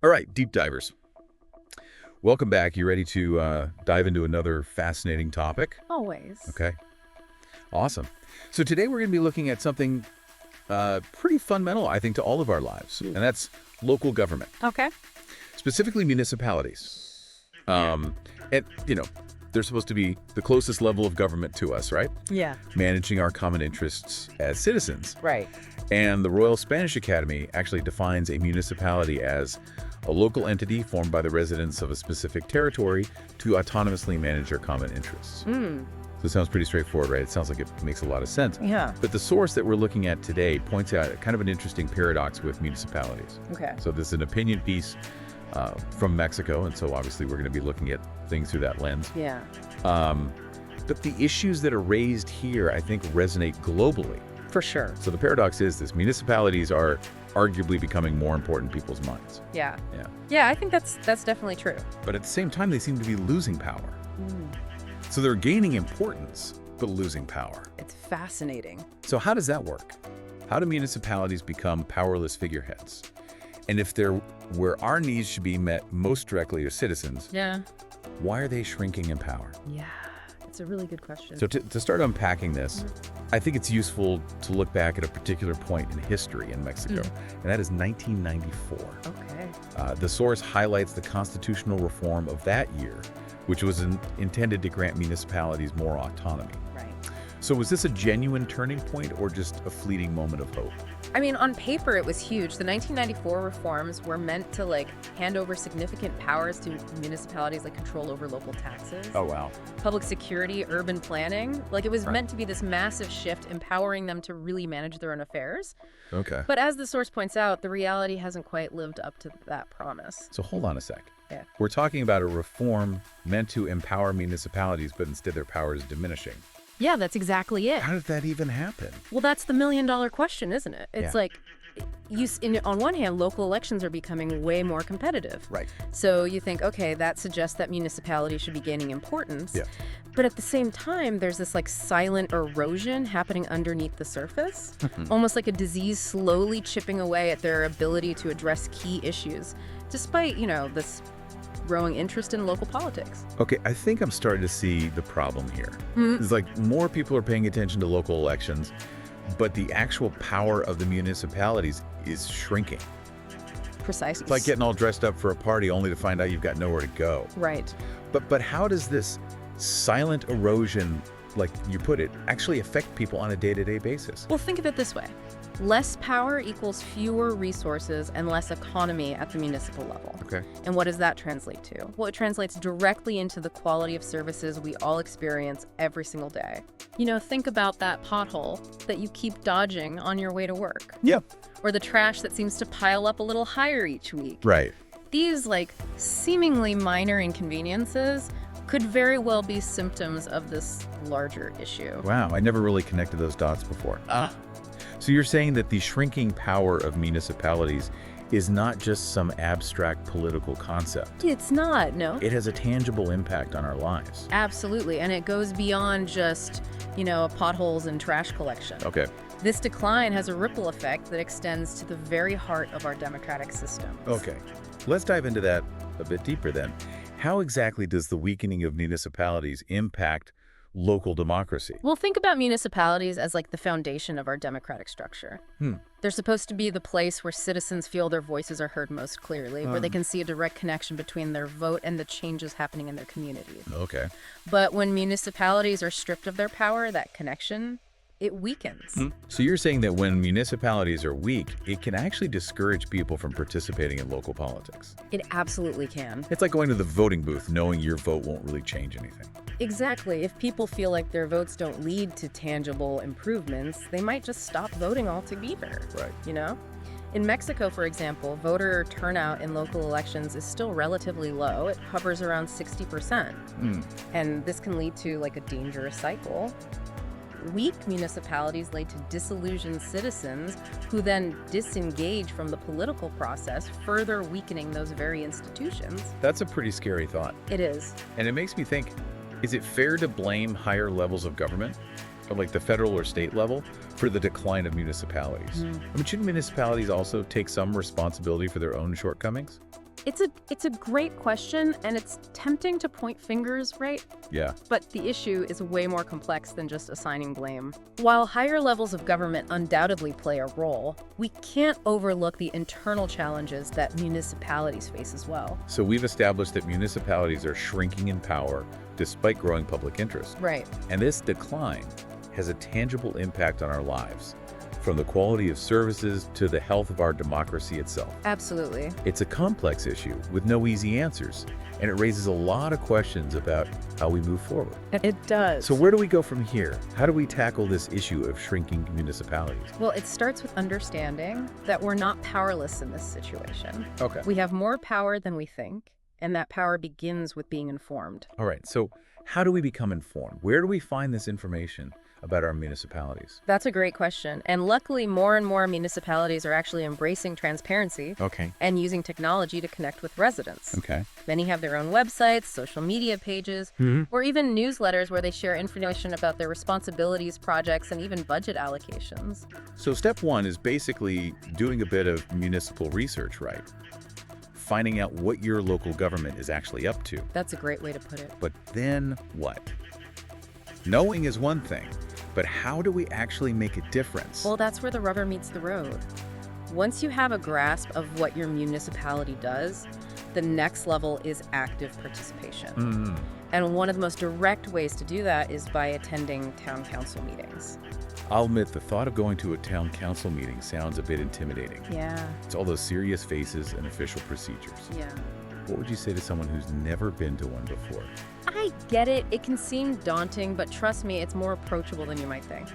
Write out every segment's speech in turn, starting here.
All right, deep divers. Welcome back. You ready to dive into another fascinating topic? Always. Okay. Awesome. So today we're going to be looking at something pretty fundamental, I think, to all of our lives, and that's local government, Okay. specifically municipalities. And, they're supposed to be the closest level of government to us, right? Yeah. Managing our common interests as citizens. Right. And the Royal Spanish Academy actually defines a municipality as a local entity formed by the residents of a specific territory to autonomously manage their common interests. So it sounds pretty straightforward, right? It sounds like it makes a lot of sense. Yeah. But the source that we're looking at today points out kind of an interesting paradox with municipalities. Okay. So this is an opinion piece from Mexico, and so obviously we're going to be looking at things through that lens. Yeah. But the issues that are raised here, I think, resonate globally. For sure. So the paradox is this: municipalities are arguably becoming more important in people's minds. Yeah. Yeah. Yeah, I think that's definitely true. But at the same time, they seem to be losing power. So they're gaining importance, but losing power. It's fascinating. So how does that work? How do municipalities become powerless figureheads? And if they're where our needs should be met most directly as citizens, Yeah. why are they shrinking in power? Yeah. It's a really good question. So to start unpacking this, I think it's useful to look back at a particular point in history in Mexico, and that is 1994. Okay. The source highlights the constitutional reform of that year, which was intended to grant municipalities more autonomy. Right. So was this a genuine turning point or just a fleeting moment of hope? I mean, on paper, it was huge. The 1994 reforms were meant to, hand over significant powers to municipalities, like control over local taxes, Oh, wow. public security, urban planning. It was meant to be this massive shift, empowering them to really manage their own affairs. Okay. But as the source points out, the reality hasn't quite lived up to that promise. So hold on a sec. Yeah. We're talking about a reform meant to empower municipalities, but instead their power is diminishing. Yeah, that's exactly it. How did that even happen? Well, that's the million-dollar question, isn't it? It's on one hand, local elections are becoming way more competitive. Right. So you think, okay, that suggests that municipalities should be gaining importance. Yeah. But at the same time, there's this silent erosion happening underneath the surface, almost like a disease slowly chipping away at their ability to address key issues, despite, this growing interest in local politics. Okay, I think I'm starting to see the problem here. It's like more people are paying attention to local elections, but the actual power of the municipalities is shrinking. Precisely. It's like getting all dressed up for a party only to find out you've got nowhere to go. Right. But how does this silent erosion, like you put it, actually affect people on a day-to-day basis? Well, think of it this way. Less power equals fewer resources and less economy at the municipal level. Okay. And what does that translate to? Well, it translates directly into the quality of services we all experience every single day. Think about that pothole that you keep dodging on your way to work. Yeah. Or the trash that seems to pile up a little higher each week. Right. These, seemingly minor inconveniences could very well be symptoms of this larger issue. Wow, I never really connected those dots before. So you're saying that the shrinking power of municipalities is not just some abstract political concept. It's not, no. It has a tangible impact on our lives. Absolutely, and it goes beyond just, potholes and trash collection. Okay. This decline has a ripple effect that extends to the very heart of our democratic systems. Okay. Let's dive into that a bit deeper then. How exactly does the weakening of municipalities impact local democracy? Well, think about municipalities as the foundation of our democratic structure. They're supposed to be the place where citizens feel their voices are heard most clearly, where they can see a direct connection between their vote and the changes happening in their communities. Okay. But when municipalities are stripped of their power, that connection, it weakens. So you're saying that when municipalities are weak, it can actually discourage people from participating in local politics. It absolutely can. It's like going to the voting booth knowing your vote won't really change anything. Exactly. If people feel like their votes don't lead to tangible improvements, they might just stop voting altogether. Right. In Mexico, for example, voter turnout in local elections is still relatively low. It hovers around 60%. And this can lead to a dangerous cycle. Weak municipalities lead to disillusioned citizens who then disengage from the political process, further weakening those very institutions. That's a pretty scary thought. It is. And it makes me think, is it fair to blame higher levels of government, like the federal or state level, for the decline of municipalities? Shouldn't municipalities also take some responsibility for their own shortcomings? It's a great question, and it's tempting to point fingers, right? Yeah. But the issue is way more complex than just assigning blame. While higher levels of government undoubtedly play a role, we can't overlook the internal challenges that municipalities face as well. So we've established that municipalities are shrinking in power despite growing public interest. Right. And this decline has a tangible impact on our lives, from the quality of services to the health of our democracy itself. Absolutely. It's a complex issue with no easy answers, and it raises a lot of questions about how we move forward. It does. So where do we go from here? How do we tackle this issue of shrinking municipalities? Well, it starts with understanding that we're not powerless in this situation. Okay. We have more power than we think, and that power begins with being informed. All right, so how do we become informed? Where do we find this information about our municipalities? That's a great question. And luckily, more and more municipalities are actually embracing transparency Okay. and using technology to connect with residents. Okay. Many have their own websites, social media pages, or even newsletters where they share information about their responsibilities, projects, and even budget allocations. So step one is basically doing a bit of municipal research, right? Finding out what your local government is actually up to. That's a great way to put it. But then what? Knowing is one thing, but how do we actually make a difference? Well, that's where the rubber meets the road. Once you have a grasp of what your municipality does, the next level is active participation. And one of the most direct ways to do that is by attending town council meetings. I'll admit the thought of going to a town council meeting sounds a bit intimidating. Yeah. It's all those serious faces and official procedures. Yeah. What would you say to someone who's never been to one before? I get it. It can seem daunting, but trust me, it's more approachable than you might think.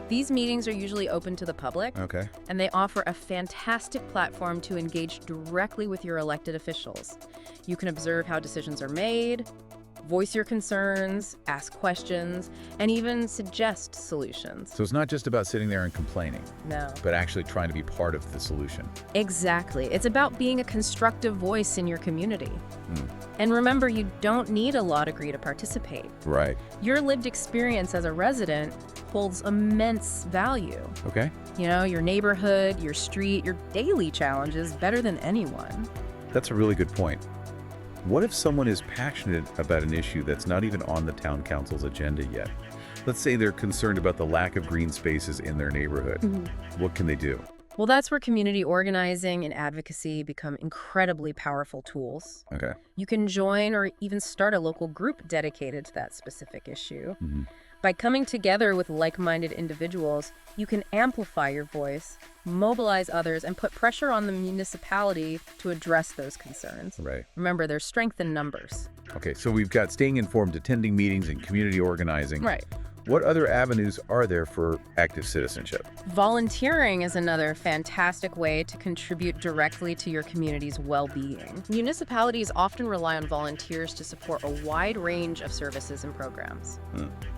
These meetings are usually open to the public, Okay. and they offer a fantastic platform to engage directly with your elected officials. You can observe how decisions are made, voice your concerns, ask questions, and even suggest solutions. So it's not just about sitting there and complaining, No. but actually trying to be part of the solution. Exactly. It's about being a constructive voice in your community. And remember, you don't need a law degree to participate. Right. Your lived experience as a resident holds immense value. Okay. You know, your neighborhood, your street, your daily challenges better than anyone. That's a really good point. What if someone is passionate about an issue that's not even on the town council's agenda yet? Let's say they're concerned about the lack of green spaces in their neighborhood. What can they do? Well, that's where community organizing and advocacy become incredibly powerful tools. Okay. You can join or even start a local group dedicated to that specific issue. By coming together with like-minded individuals, you can amplify your voice, mobilize others, and put pressure on the municipality to address those concerns. Right. Remember, there's strength in numbers. Okay, so we've got staying informed, attending meetings, and community organizing. Right. What other avenues are there for active citizenship? Volunteering is another fantastic way to contribute directly to your community's well-being. Municipalities often rely on volunteers to support a wide range of services and programs.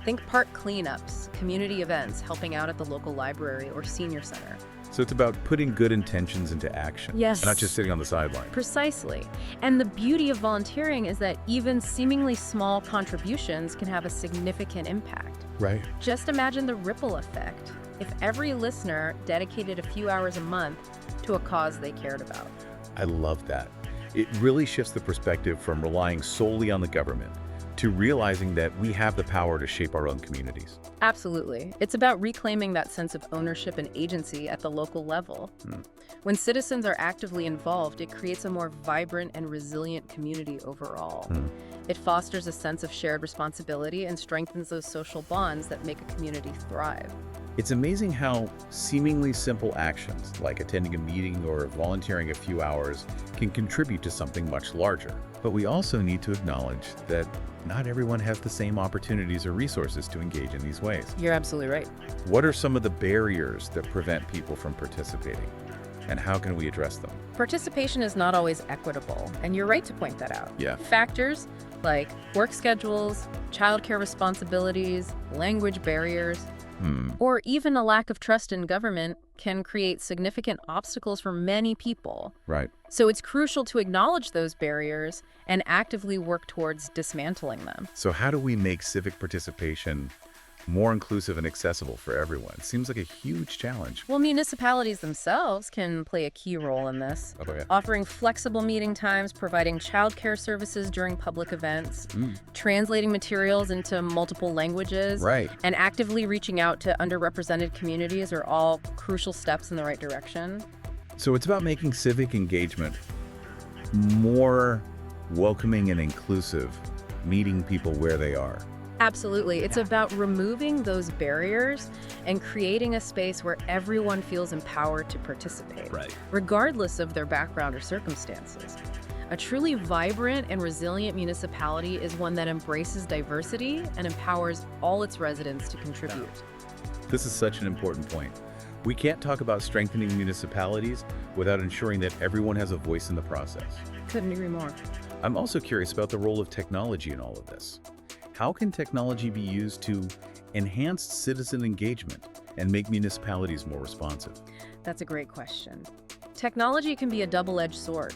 Think park cleanups, community events, helping out at the local library or senior center. So it's about putting good intentions into action. Yes. And not just sitting on the sideline. Precisely. And the beauty of volunteering is that even seemingly small contributions can have a significant impact. Right. Just imagine the ripple effect if every listener dedicated a few hours a month to a cause they cared about. I love that. It really shifts the perspective from relying solely on the government to realizing that we have the power to shape our own communities. Absolutely. It's about reclaiming that sense of ownership and agency at the local level. When citizens are actively involved, it creates a more vibrant and resilient community overall. It fosters a sense of shared responsibility and strengthens those social bonds that make a community thrive. It's amazing how seemingly simple actions, like attending a meeting or volunteering a few hours, can contribute to something much larger. But we also need to acknowledge that not everyone has the same opportunities or resources to engage in these ways. You're absolutely right. What are some of the barriers that prevent people from participating? And how can we address them? Participation is not always equitable, and you're right to point that out. Yeah. Factors like work schedules, childcare responsibilities, language barriers, or even a lack of trust in government can create significant obstacles for many people. Right. So it's crucial to acknowledge those barriers and actively work towards dismantling them. So how do we make civic participation more inclusive and accessible for everyone. Seems like a huge challenge. Well, municipalities themselves can play a key role in this, Oh, yeah. offering flexible meeting times, providing childcare services during public events, translating materials into multiple languages, Right. and actively reaching out to underrepresented communities are all crucial steps in the right direction. So it's about making civic engagement more welcoming and inclusive, meeting people where they are. Absolutely. It's about removing those barriers and creating a space where everyone feels empowered to participate, Right. regardless of their background or circumstances. A truly vibrant and resilient municipality is one that embraces diversity and empowers all its residents to contribute. This is such an important point. We can't talk about strengthening municipalities without ensuring that everyone has a voice in the process. Couldn't agree more. I'm also curious about the role of technology in all of this. How can technology be used to enhance citizen engagement and make municipalities more responsive? That's a great question. Technology can be a double-edged sword,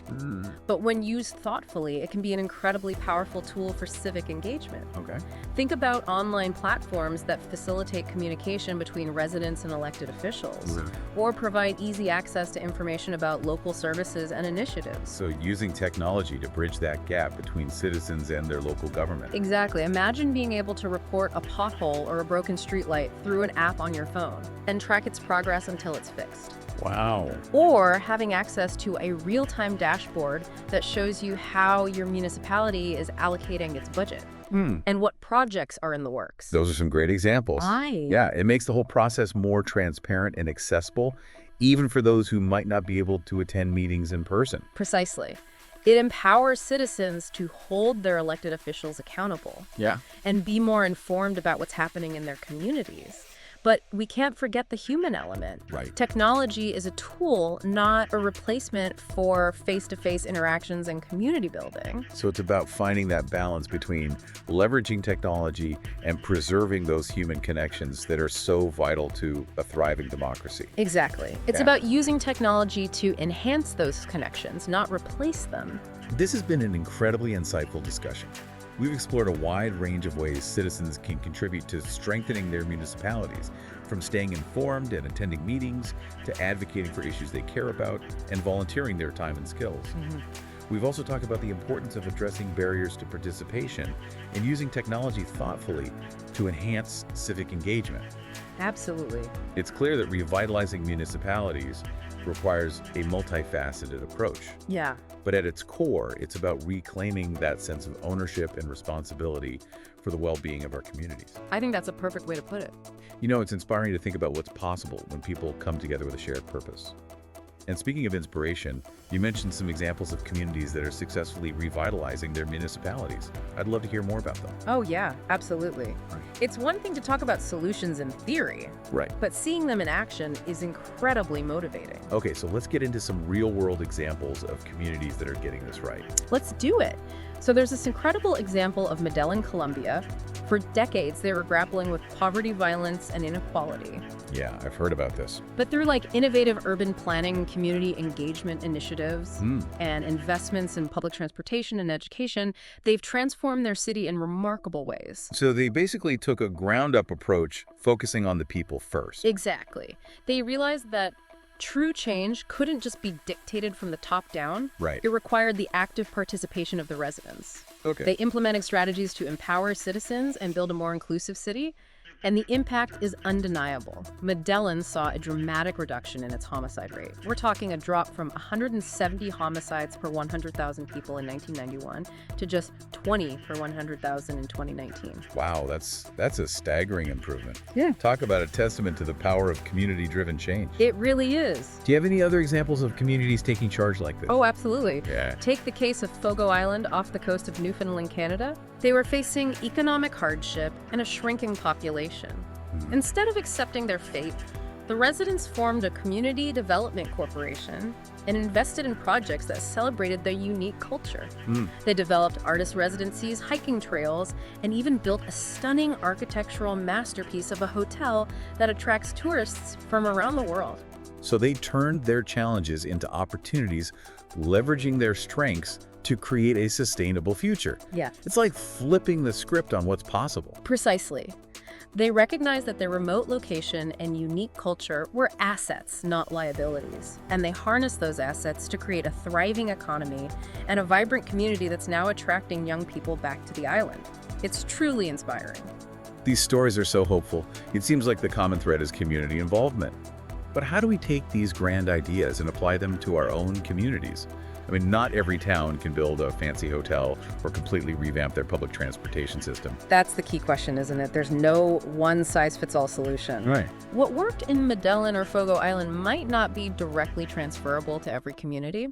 but when used thoughtfully, it can be an incredibly powerful tool for civic engagement. Okay. Think about online platforms that facilitate communication between residents and elected officials, or provide easy access to information about local services and initiatives. So using technology to bridge that gap between citizens and their local government. Exactly. Imagine being able to report a pothole or a broken streetlight through an app on your phone and track its progress until it's fixed. Wow. Or having access to a real-time dashboard that shows you how your municipality is allocating its budget and what projects are in the works. Those are some great examples. Yeah, it makes the whole process more transparent and accessible, even for those who might not be able to attend meetings in person. Precisely. It empowers citizens to hold their elected officials accountable and be more informed about what's happening in their communities. But we can't forget the human element. Right. Technology is a tool, not a replacement for face-to-face interactions and community building. So it's about finding that balance between leveraging technology and preserving those human connections that are so vital to a thriving democracy. Exactly. It's about using technology to enhance those connections, not replace them. This has been an incredibly insightful discussion. We've explored a wide range of ways citizens can contribute to strengthening their municipalities, from staying informed and attending meetings to advocating for issues they care about and volunteering their time and skills. We've also talked about the importance of addressing barriers to participation and using technology thoughtfully to enhance civic engagement. Absolutely. It's clear that revitalizing municipalities requires a multifaceted approach. Yeah. But at its core, it's about reclaiming that sense of ownership and responsibility for the well-being of our communities. I think that's a perfect way to put it. You know, it's inspiring to think about what's possible when people come together with a shared purpose. And speaking of inspiration, you mentioned some examples of communities that are successfully revitalizing their municipalities. I'd love to hear more about them. Oh, yeah, absolutely. It's one thing to talk about solutions in theory, Right. but seeing them in action is incredibly motivating. Okay, so let's get into some real-world examples of communities that are getting this right. Let's do it. So there's this incredible example of Medellin, Colombia. For decades, they were grappling with poverty, violence, and inequality. Yeah, I've heard about this. But through innovative urban planning, community engagement initiatives, and investments in public transportation and education, they've transformed their city in remarkable ways. So they basically took a ground-up approach, focusing on the people first. Exactly. They realized that true change couldn't just be dictated from the top down. Right. It required the active participation of the residents. Okay. They implemented strategies to empower citizens and build a more inclusive city, and the impact is undeniable. Medellin saw a dramatic reduction in its homicide rate. We're talking a drop from 170 homicides per 100,000 people in 1991 to just 20 per 100,000 in 2019. Wow, that's a staggering improvement. Yeah. Talk about a testament to the power of community-driven change. It really is. Do you have any other examples of communities taking charge like this? Oh, absolutely. Yeah. Take the case of Fogo Island off the coast of Newfoundland, Canada. They were facing economic hardship and a shrinking population. Instead of accepting their fate, the residents formed a community development corporation and invested in projects that celebrated their unique culture. They developed artist residencies, hiking trails, and even built a stunning architectural masterpiece of a hotel that attracts tourists from around the world. So they turned their challenges into opportunities, leveraging their strengths to create a sustainable future. Yeah. It's like flipping the script on what's possible. Precisely. They recognized that their remote location and unique culture were assets, not liabilities. And they harnessed those assets to create a thriving economy and a vibrant community that's now attracting young people back to the island. It's truly inspiring. These stories are so hopeful. It seems like the common thread is community involvement. But how do we take these grand ideas and apply them to our own communities? I mean, not every town can build a fancy hotel or completely revamp their public transportation system. That's the key question, isn't it? There's no one-size-fits-all solution. Right. What worked in Medellin or Fogo Island might not be directly transferable to every community,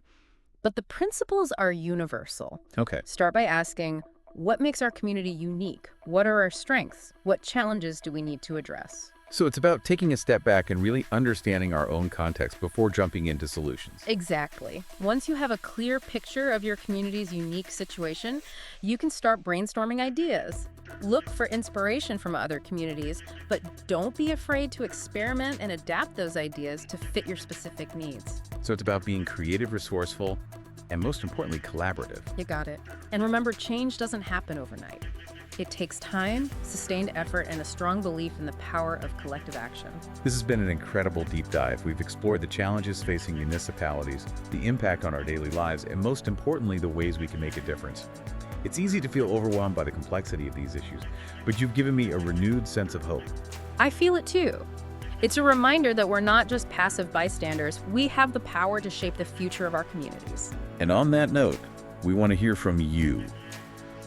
but the principles are universal. Okay. Start by asking, what makes our community unique? What are our strengths? What challenges do we need to address? So it's about taking a step back and really understanding our own context before jumping into solutions. Exactly. Once you have a clear picture of your community's unique situation, you can start brainstorming ideas. Look for inspiration from other communities, but don't be afraid to experiment and adapt those ideas to fit your specific needs. So it's about being creative, resourceful, and most importantly, collaborative. You got it. And remember, change doesn't happen overnight. It takes time, sustained effort, and a strong belief in the power of collective action. This has been an incredible deep dive. We've explored the challenges facing municipalities, the impact on our daily lives, and most importantly, the ways we can make a difference. It's easy to feel overwhelmed by the complexity of these issues, but you've given me a renewed sense of hope. I feel it too. It's a reminder that we're not just passive bystanders. We have the power to shape the future of our communities. And on that note, we want to hear from you.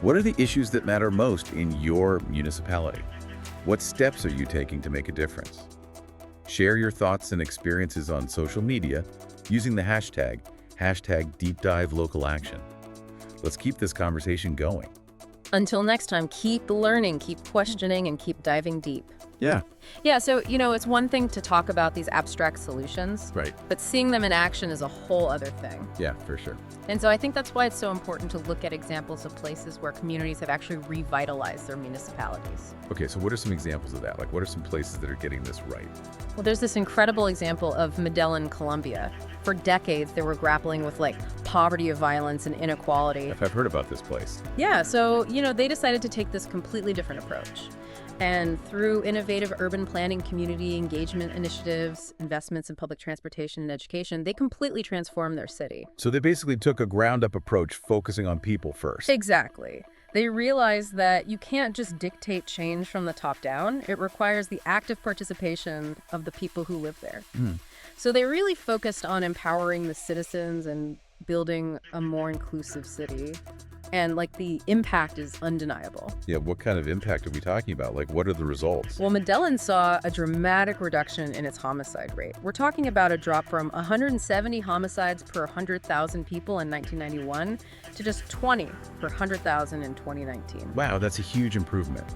What are the issues that matter most in your municipality? What steps are you taking to make a difference? Share your thoughts and experiences on social media using the hashtag #DeepDiveLocalAction. Let's keep this conversation going. Until next time, keep learning, keep questioning, and keep diving deep. Yeah, so, it's one thing to talk about these abstract solutions, Right. but seeing them in action is a whole other thing. Yeah, for sure. And so I think that's why it's so important to look at examples of places where communities have actually revitalized their municipalities. Okay, so what are some examples of that? Like, what are some places that are getting this right? Well, there's this incredible example of Medellin, Colombia. For decades, they were grappling with poverty, violence, and inequality. I've heard about this place. Yeah, so, they decided to take this completely different approach. And through innovative urban planning, community engagement initiatives, investments in public transportation and education, they completely transformed their city. So they basically took a ground-up approach focusing on people first. Exactly. They realized that you can't just dictate change from the top down. It requires the active participation of the people who live there. So they really focused on empowering the citizens and building a more inclusive city. And the impact is undeniable. Yeah, what kind of impact are we talking about? What are the results? Well, Medellin saw a dramatic reduction in its homicide rate. We're talking about a drop from 170 homicides per 100,000 people in 1991 to just 20 per 100,000 in 2019. Wow, that's a huge improvement.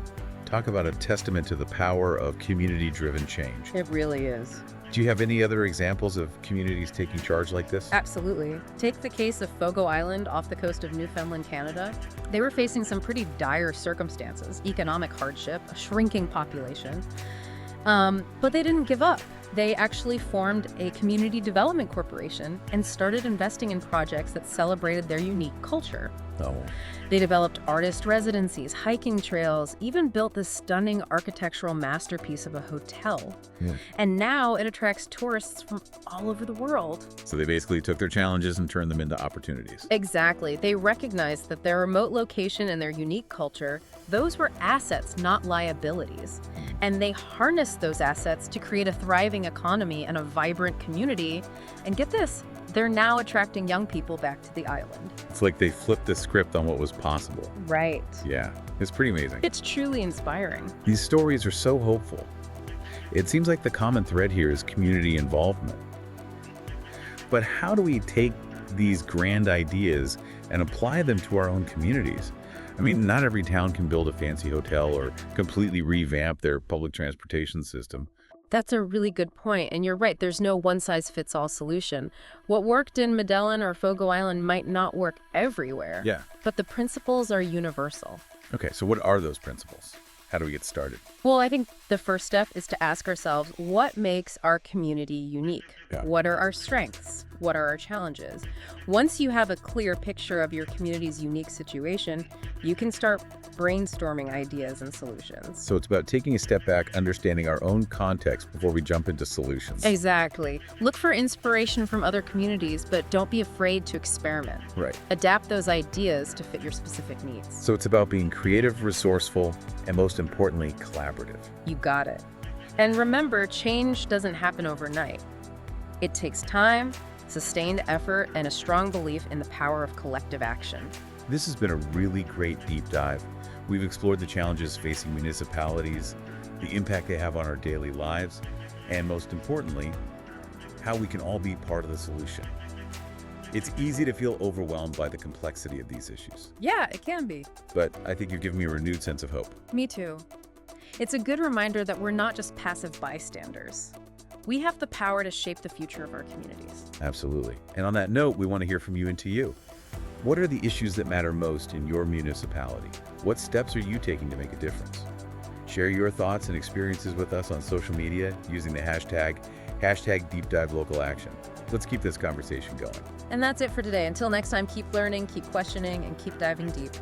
Talk about a testament to the power of community-driven change. It really is. Do you have any other examples of communities taking charge like this? Absolutely. Take the case of Fogo Island off the coast of Newfoundland, Canada. They were facing some pretty dire circumstances, economic hardship, a shrinking population. But they didn't give up. They actually formed a community development corporation and started investing in projects that celebrated their unique culture. Oh. They developed artist residencies, hiking trails, even built this stunning architectural masterpiece of a hotel. And now it attracts tourists from all over the world. So they basically took their challenges and turned them into opportunities. Exactly. They recognized that their remote location and their unique culture, those were assets, not liabilities. And they harnessed those assets to create a thriving economy and a vibrant community. And get this, they're now attracting young people back to the island. It's like they flipped the script on what was possible. Right. Yeah, it's pretty amazing. It's truly inspiring. These stories are so hopeful. It seems like the common thread here is community involvement. But how do we take these grand ideas and apply them to our own communities? I mean, not every town can build a fancy hotel or completely revamp their public transportation system. That's a really good point. And you're right, there's no one-size-fits-all solution. What worked in Medellin or Fogo Island might not work everywhere. Yeah. But the principles are universal. Okay, so what are those principles? How do we get started? Well, I think the first step is to ask ourselves, what makes our community unique? Yeah. What are our strengths? What are our challenges? Once you have a clear picture of your community's unique situation, you can start brainstorming ideas and solutions. So it's about taking a step back, understanding our own context before we jump into solutions. Exactly. Look for inspiration from other communities, but don't be afraid to experiment. Right. Adapt those ideas to fit your specific needs. So it's about being creative, resourceful, and most importantly, collaborative. You got it. And remember, change doesn't happen overnight. It takes time, sustained effort, and a strong belief in the power of collective action. This has been a really great deep dive. We've explored the challenges facing municipalities, the impact they have on our daily lives, and most importantly, how we can all be part of the solution. It's easy to feel overwhelmed by the complexity of these issues, Yeah, it can be. but I think you've given me a renewed sense of hope. Me too. It's a good reminder that we're not just passive bystanders. We have the power to shape the future of our communities. Absolutely. And on that note, we want to hear from you and to you. What are the issues that matter most in your municipality? What steps are you taking to make a difference? Share your thoughts and experiences with us on social media using the hashtag #DeepDiveLocalAction. Let's keep this conversation going. And that's it for today. Until next time, keep learning, keep questioning, and keep diving deep.